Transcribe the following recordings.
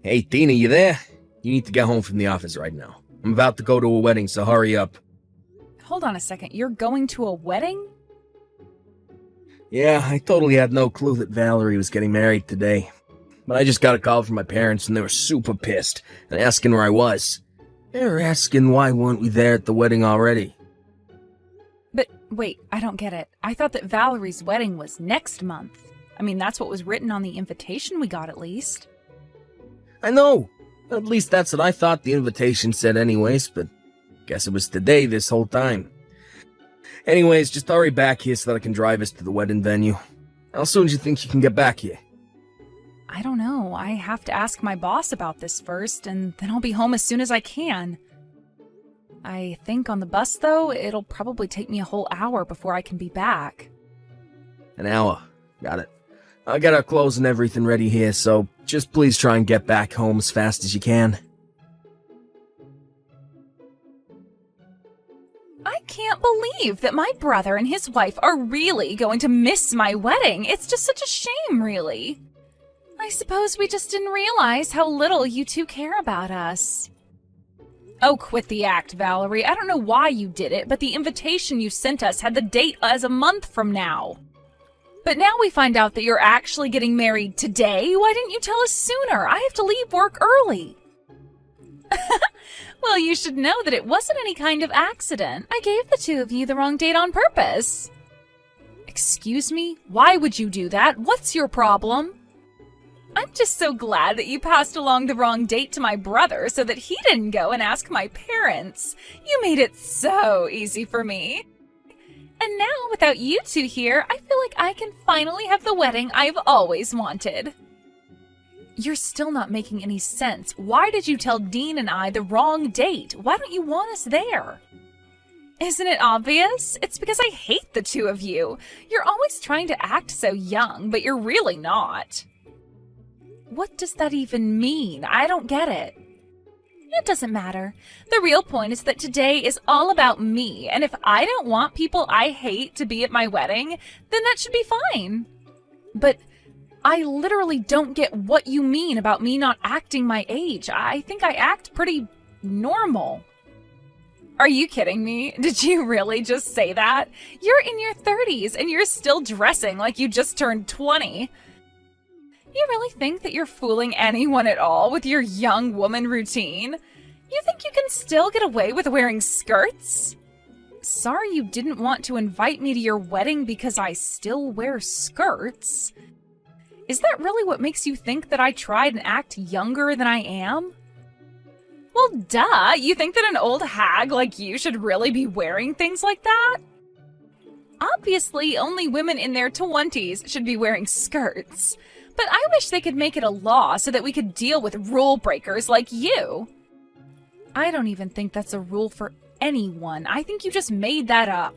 Hey, Tina, you there? You need to get home from the office right now. I'm about to go to a wedding, so hurry up. Hold on a second, you're going to a wedding? Yeah, I totally had no clue that Valerie was getting married today. But I just got a call from my parents and they were super pissed and asking where I was. They were asking why weren't we there at the wedding already. But wait, I don't get it. I thought that Valerie's wedding was next month. I mean, that's what was written on the invitation we got at least. I know. At least that's what I thought the invitation said anyways, but guess it was today this whole time. Anyways, just hurry back here so that I can drive us to the wedding venue. How soon do you think you can get back here? I don't know. I have to ask my boss about this first, and then I'll be home as soon as I can. I think on the bus, though, it'll probably take me a whole hour before I can be back. An hour. Got it. I got our clothes and everything ready here, so just please try and get back home as fast as you can. I can't believe that my brother and his wife are really going to miss my wedding. It's just such a shame, really. I suppose we just didn't realize how little you two care about us. Oh, quit the act, Valerie. I don't know why you did it, but the invitation you sent us had the date as a month from now. But now we find out that you're actually getting married today. Why didn't you tell us sooner? I have to leave work early. Well, you should know that it wasn't any kind of accident. I gave the two of you the wrong date on purpose. Excuse me? Why would you do that? What's your problem? I'm just so glad that you passed along the wrong date to my brother so that he didn't go and ask my parents. You made it so easy for me. And now, without you two here, I feel like I can finally have the wedding I've always wanted. You're still not making any sense. Why did you tell Dean and I the wrong date? Why don't you want us there? Isn't it obvious? It's because I hate the two of you. You're always trying to act so young, but you're really not. What does that even mean? I don't get it. It doesn't matter. The real point is that today is all about me, and if I don't want people I hate to be at my wedding, then that should be fine. But I literally don't get what you mean about me not acting my age. I think I act pretty normal. Are you kidding me? Did you really just say that? You're in your 30s and you're still dressing like you just turned 20. You really think that you're fooling anyone at all with your young woman routine? You think you can still get away with wearing skirts? Sorry you didn't want to invite me to your wedding because I still wear skirts. Is that really what makes you think that I tried and act younger than I am? Well, duh. You think that an old hag like you should really be wearing things like that? Obviously, only women in their 20s should be wearing skirts. But I wish they could make it a law so that we could deal with rule breakers like you. I don't even think that's a rule for anyone. I think you just made that up.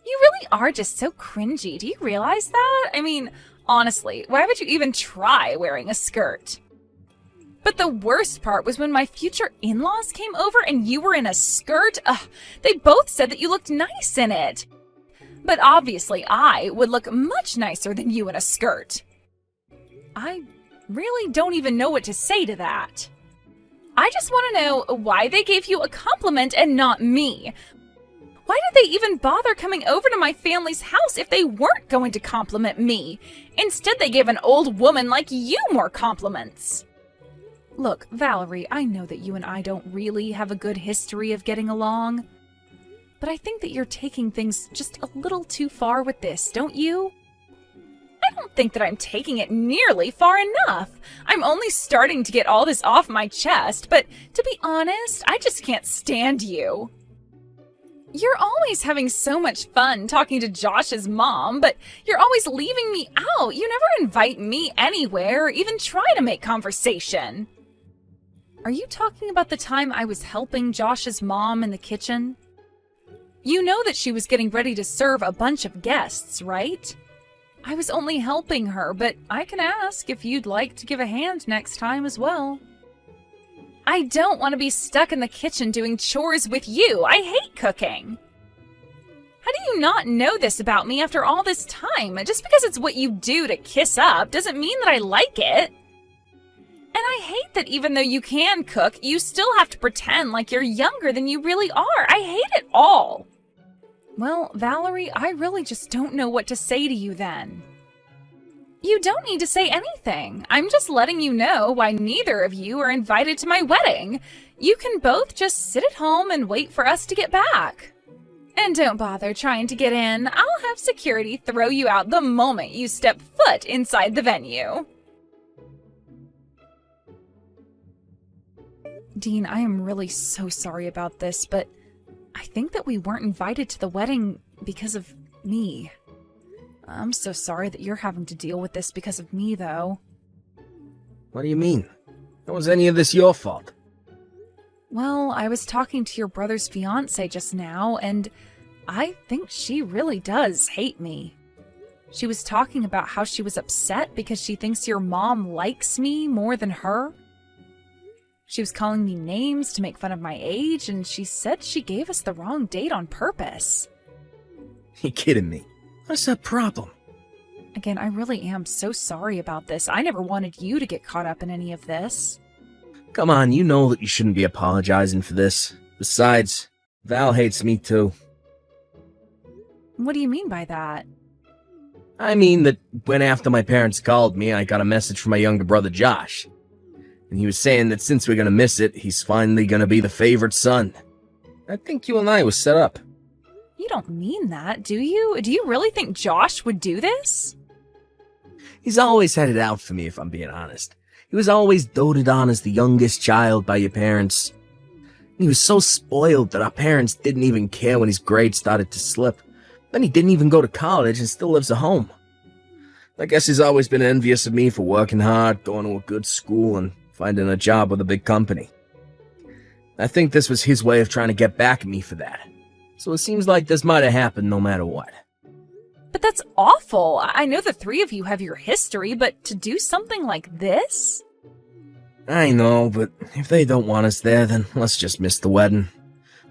You really are just so cringy. Do you realize that? I mean, honestly, why would you even try wearing a skirt? But the worst part was when my future in-laws came over and you were in a skirt. They both said that you looked nice in it. But obviously I would look much nicer than you in a skirt. I really don't even know what to say to that. I just want to know why they gave you a compliment and not me. Why did they even bother coming over to my family's house if they weren't going to compliment me? Instead, they gave an old woman like you more compliments. Look, Valerie, I know that you and I don't really have a good history of getting along. But I think that you're taking things just a little too far with this, don't you? I don't think that I'm taking it nearly far enough. I'm only starting to get all this off my chest, but to be honest, I just can't stand you. You're always having so much fun talking to Josh's mom, but you're always leaving me out. You never invite me anywhere or even try to make conversation. Are you talking about the time I was helping Josh's mom in the kitchen? You know that she was getting ready to serve a bunch of guests, right? I was only helping her, but I can ask if you'd like to give a hand next time as well. I don't want to be stuck in the kitchen doing chores with you. I hate cooking. How do you not know this about me after all this time? Just because it's what you do to kiss up doesn't mean that I like it. And I hate that even though you can cook, you still have to pretend like you're younger than you really are. I hate it all. Well, Valerie, I really just don't know what to say to you then. You don't need to say anything. I'm just letting you know why neither of you are invited to my wedding. You can both just sit at home and wait for us to get back. And don't bother trying to get in. I'll have security throw you out the moment you step foot inside the venue. Dean, I am really so sorry about this, but I think that we weren't invited to the wedding because of me. I'm so sorry that you're having to deal with this because of me, though. What do you mean? How was any of this your fault? Well, I was talking to your brother's fiancé just now, and I think she really does hate me. She was talking about how she was upset because she thinks your mom likes me more than her. She was calling me names to make fun of my age, and she said she gave us the wrong date on purpose. You kidding me? What's the problem? Again, I really am so sorry about this. I never wanted you to get caught up in any of this. Come on, you know that you shouldn't be apologizing for this. Besides, Val hates me too. What do you mean by that? I mean that when after my parents called me, I got a message from my younger brother Josh. And he was saying that since we're gonna miss it, he's finally gonna be the favorite son. I think you and I was set up. You don't mean that, do you? Do you really think Josh would do this? He's always had it out for me, if I'm being honest. He was always doted on as the youngest child by your parents. He was so spoiled that our parents didn't even care when his grades started to slip. Then he didn't even go to college and still lives at home. I guess he's always been envious of me for working hard, going to a good school, and finding a job with a big company. I think this was his way of trying to get back at me for that. So it seems like this might have happened no matter what. But that's awful. I know the three of you have your history, but to do something like this? I know, but if they don't want us there, then let's just miss the wedding.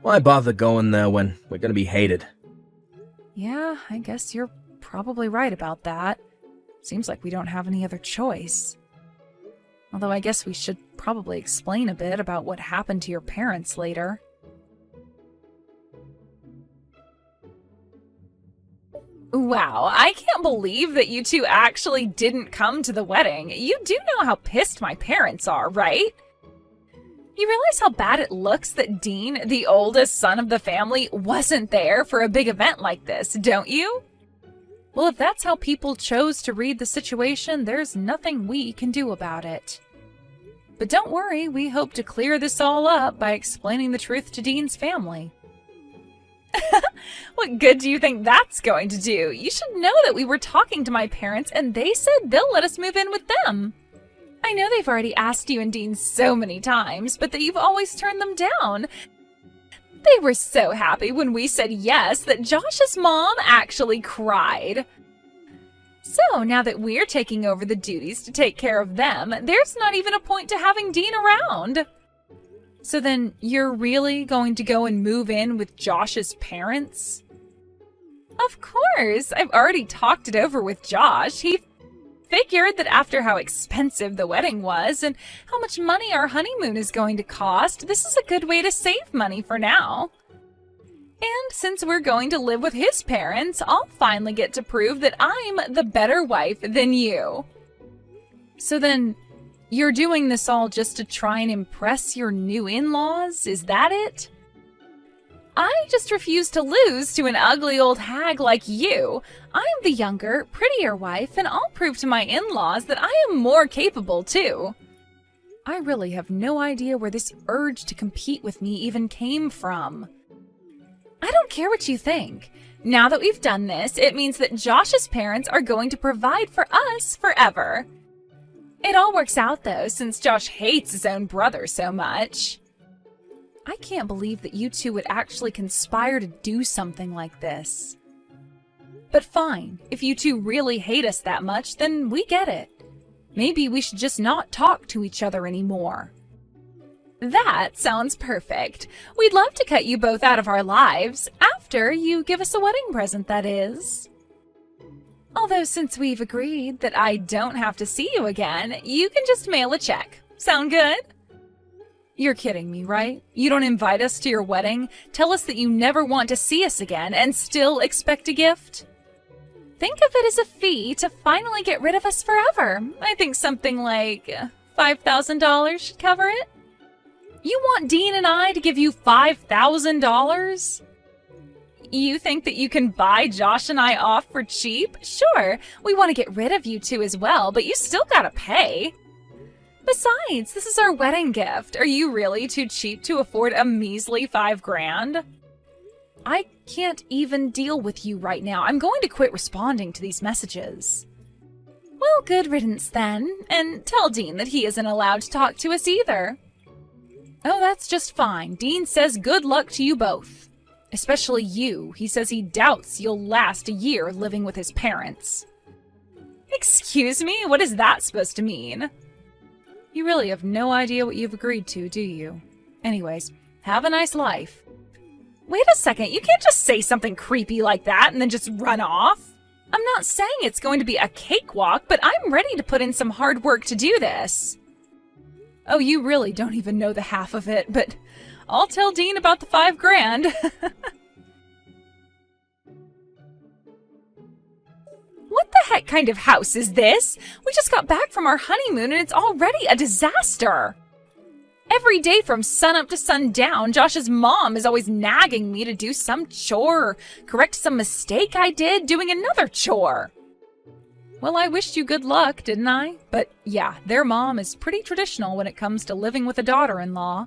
Why bother going there when we're gonna be hated? Yeah, I guess you're probably right about that. Seems like we don't have any other choice. Although I guess we should probably explain a bit about what happened to your parents later. Wow, I can't believe that you two actually didn't come to the wedding. You do know how pissed my parents are, right? You realize how bad it looks that Dean, the oldest son of the family, wasn't there for a big event like this, don't you? Well, if that's how people chose to read the situation, there's nothing we can do about it. But don't worry, we hope to clear this all up by explaining the truth to Dean's family. What good do you think that's going to do? You should know that we were talking to my parents and they said they'll let us move in with them. I know they've already asked you and Dean so many times, but that you've always turned them down. They were so happy when we said yes that Josh's mom actually cried. So now that we're taking over the duties to take care of them, there's not even a point to having Dean around. So then, you're really going to go and move in with Josh's parents? Of course! I've already talked it over with Josh. He figured that after how expensive the wedding was and how much money our honeymoon is going to cost, this is a good way to save money for now. And since we're going to live with his parents, I'll finally get to prove that I'm the better wife than you. So then, you're doing this all just to try and impress your new in-laws? Is that it? I just refuse to lose to an ugly old hag like you. I'm the younger, prettier wife, and I'll prove to my in-laws that I am more capable too. I really have no idea where this urge to compete with me even came from. I don't care what you think. Now that we've done this, it means that Josh's parents are going to provide for us forever. It all works out, though, since Josh hates his own brother so much. I can't believe that you two would actually conspire to do something like this. But fine, if you two really hate us that much, then we get it. Maybe we should just not talk to each other anymore. That sounds perfect. We'd love to cut you both out of our lives, after you give us a wedding present, that is. Although since we've agreed that I don't have to see you again, you can just mail a check. Sound good? You're kidding me, right? You don't invite us to your wedding, tell us that you never want to see us again, and still expect a gift? Think of it as a fee to finally get rid of us forever. I think something like $5,000 should cover it. You want Dean and I to give you $5,000? You think that you can buy Josh and I off for cheap? Sure, we want to get rid of you two as well, but you still gotta pay. Besides, this is our wedding gift. Are you really too cheap to afford a measly $5,000? I can't even deal with you right now. I'm going to quit responding to these messages. Well, good riddance then, and tell Dean that he isn't allowed to talk to us either. Oh, that's just fine. Dean says good luck to you both. Especially you. He says he doubts you'll last a year living with his parents. Excuse me? What is that supposed to mean? You really have no idea what you've agreed to, do you? Anyways, have a nice life. Wait a second, you can't just say something creepy like that and then just run off. I'm not saying it's going to be a cakewalk, but I'm ready to put in some hard work to do this. Oh, you really don't even know the half of it, but I'll tell Dean about the $5,000. What the heck kind of house is this? We just got back from our honeymoon and it's already a disaster. Every day from sunup to sundown, Josh's mom is always nagging me to do some chore or correct some mistake I did doing another chore. Well, I wished you good luck, didn't I? But yeah, their mom is pretty traditional when it comes to living with a daughter-in-law.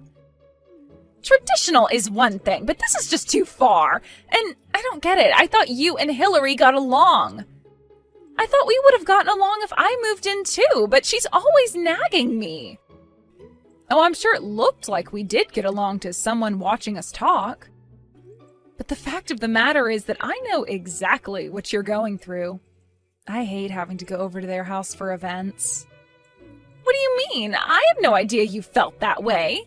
Traditional is one thing, but this is just too far. And I don't get it. I thought you and Hillary got along. I thought we would have gotten along if I moved in too, but she's always nagging me. Oh, I'm sure it looked like we did get along to someone watching us talk. But the fact of the matter is that I know exactly what you're going through. I hate having to go over to their house for events. What do you mean? I had no idea you felt that way.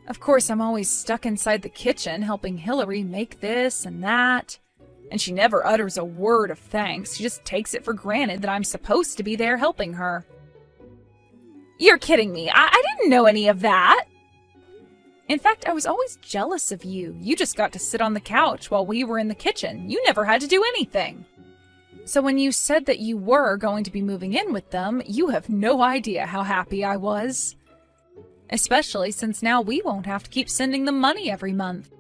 Of course, I'm always stuck inside the kitchen helping Hillary make this and that. And she never utters a word of thanks. She just takes it for granted that I'm supposed to be there helping her. You're kidding me. I didn't know any of that. In fact, I was always jealous of you. You just got to sit on the couch while we were in the kitchen. You never had to do anything. So when you said that you were going to be moving in with them, you have no idea how happy I was. Especially since now we won't have to keep sending them money every month.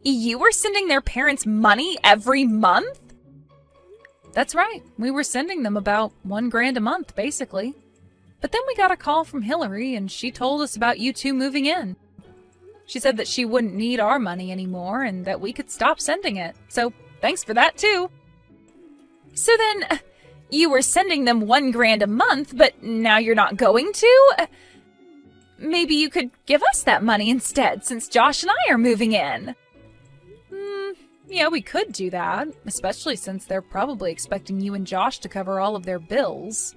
You were sending their parents money every month? That's right. We were sending them about $1,000 a month, basically. But then we got a call from Hillary, and she told us about you two moving in. She said that she wouldn't need our money anymore, and that we could stop sending it. So, thanks for that, too. So then, you were sending them $1,000 a month, but now you're not going to? Maybe you could give us that money instead, since Josh and I are moving in. Yeah, we could do that, especially since they're probably expecting you and Josh to cover all of their bills.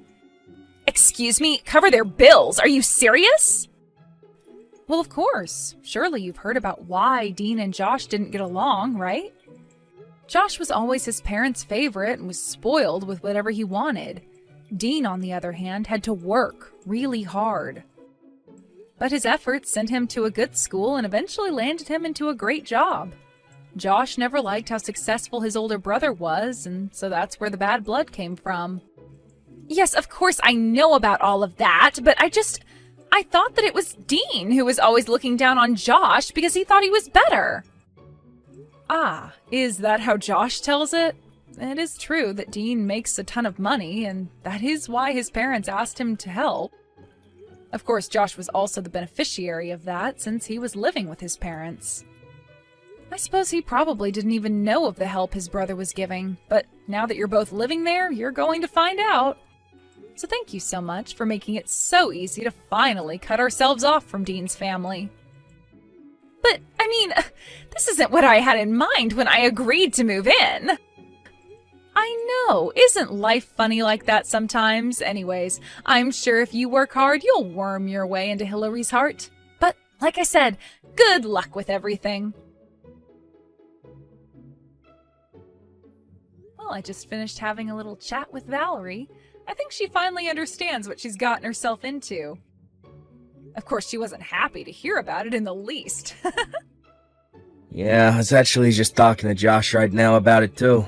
Excuse me? Cover their bills? Are you serious? Well, of course. Surely you've heard about why Dean and Josh didn't get along, right? Josh was always his parents' favorite and was spoiled with whatever he wanted. Dean, on the other hand, had to work really hard. But his efforts sent him to a good school and eventually landed him into a great job. Josh never liked how successful his older brother was, and so that's where the bad blood came from. Yes, of course I know about all of that, but I thought that it was Dean who was always looking down on Josh because he thought he was better. Ah, is that how Josh tells it? It is true that Dean makes a ton of money, and that is why his parents asked him to help. Of course, Josh was also the beneficiary of that since he was living with his parents. I suppose he probably didn't even know of the help his brother was giving, but now that you're both living there, you're going to find out. So thank you so much for making it so easy to finally cut ourselves off from Dean's family. But, I mean, this isn't what I had in mind when I agreed to move in. I know, isn't life funny like that sometimes? Anyways, I'm sure if you work hard, you'll worm your way into Hillary's heart. But, like I said, good luck with everything. Well, I just finished having a little chat with Valerie. I think she finally understands what she's gotten herself into. Of course, she wasn't happy to hear about it in the least. Yeah, I was actually just talking to Josh right now about it too.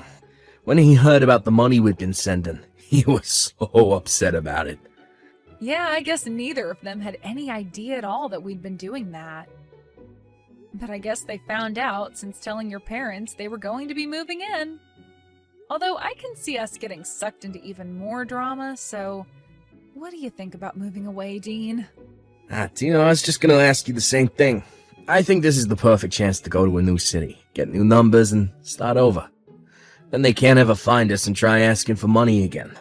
When he heard about the money we'd been sending, he was so upset about it. Yeah, I guess neither of them had any idea at all that we'd been doing that. But I guess they found out since telling your parents they were going to be moving in. Although I can see us getting sucked into even more drama, so what do you think about moving away, Dean? Tino, I was just gonna ask you the same thing. I think this is the perfect chance to go to a new city, get new numbers, and start over. Then they can't ever find us and try asking for money again.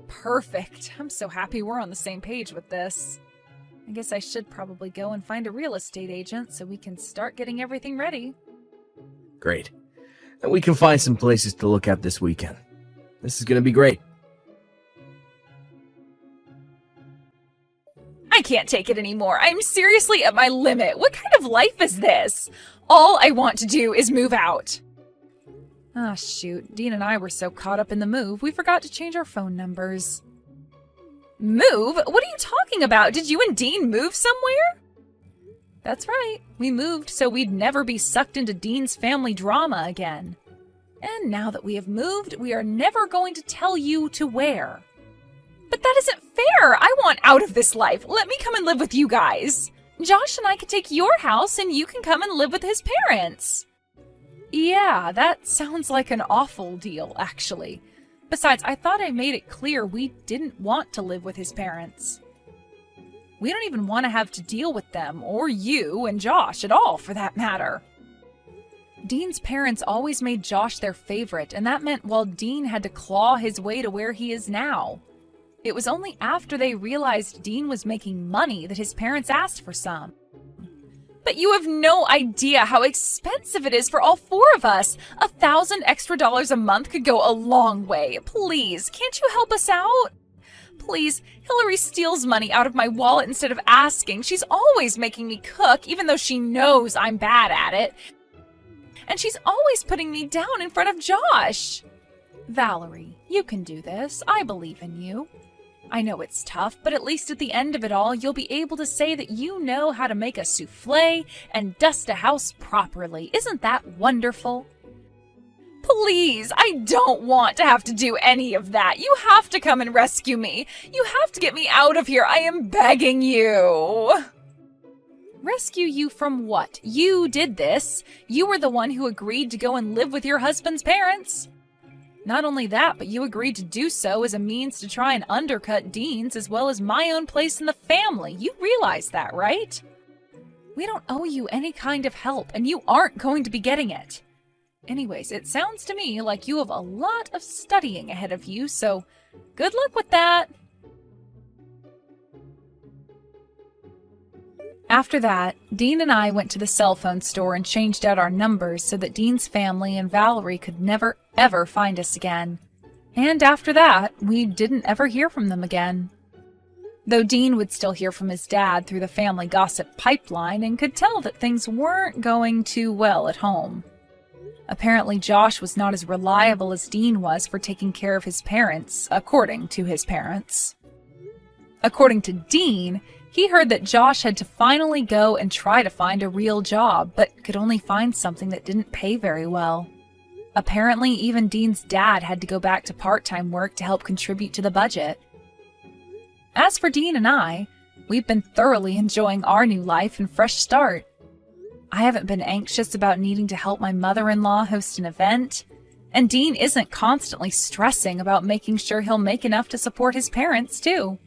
Perfect. I'm so happy we're on the same page with this. I guess I should probably go and find a real estate agent so we can start getting everything ready. Great. And we can find some places to look at this weekend. This is gonna be great. I can't take it anymore. I'm seriously at my limit. What kind of life is this? All I want to do is move out. Ah, shoot. Dean and I were so caught up in the move, we forgot to change our phone numbers. Move? What are you talking about? Did you and Dean move somewhere? That's right. We moved so we'd never be sucked into Dean's family drama again. And now that we have moved, we are never going to tell you to where. But that isn't fair. I want out of this life. Let me come and live with you guys. Josh and I can take your house and you can come and live with his parents. Yeah, that sounds like an awful deal, actually. Besides, I thought I made it clear we didn't want to live with his parents. We don't even want to have to deal with them, or you and Josh at all, for that matter. Dean's parents always made Josh their favorite, and that meant, well, Dean had to claw his way to where he is now. It was only after they realized Dean was making money that his parents asked for some. But you have no idea how expensive it is for all four of us. $1,000 extra a month could go a long way. Please, can't you help us out? Please, Hillary steals money out of my wallet instead of asking. She's always making me cook, even though she knows I'm bad at it. And she's always putting me down in front of Josh. Valerie, you can do this. I believe in you. I know it's tough, but at least at the end of it all, you'll be able to say that you know how to make a souffle and dust a house properly. Isn't that wonderful? Please, I don't want to have to do any of that. You have to come and rescue me. You have to get me out of here. I am begging you. Rescue you from what? You did this. You were the one who agreed to go and live with your husband's parents. Not only that, but you agreed to do so as a means to try and undercut Dean's as well as my own place in the family. You realize that, right? We don't owe you any kind of help, and you aren't going to be getting it. Anyways, it sounds to me like you have a lot of studying ahead of you, so good luck with that. After that, Dean and I went to the cell phone store and changed out our numbers so that Dean's family and Valerie could never, ever find us again. And after that, we didn't ever hear from them again. Though Dean would still hear from his dad through the family gossip pipeline and could tell that things weren't going too well at home. Apparently, Josh was not as reliable as Dean was for taking care of his parents, according to his parents. According to Dean, he heard that Josh had to finally go and try to find a real job, but could only find something that didn't pay very well. Apparently, even Dean's dad had to go back to part-time work to help contribute to the budget. As for Dean and I, we've been thoroughly enjoying our new life and fresh start. I haven't been anxious about needing to help my mother-in-law host an event, and Dean isn't constantly stressing about making sure he'll make enough to support his parents, too.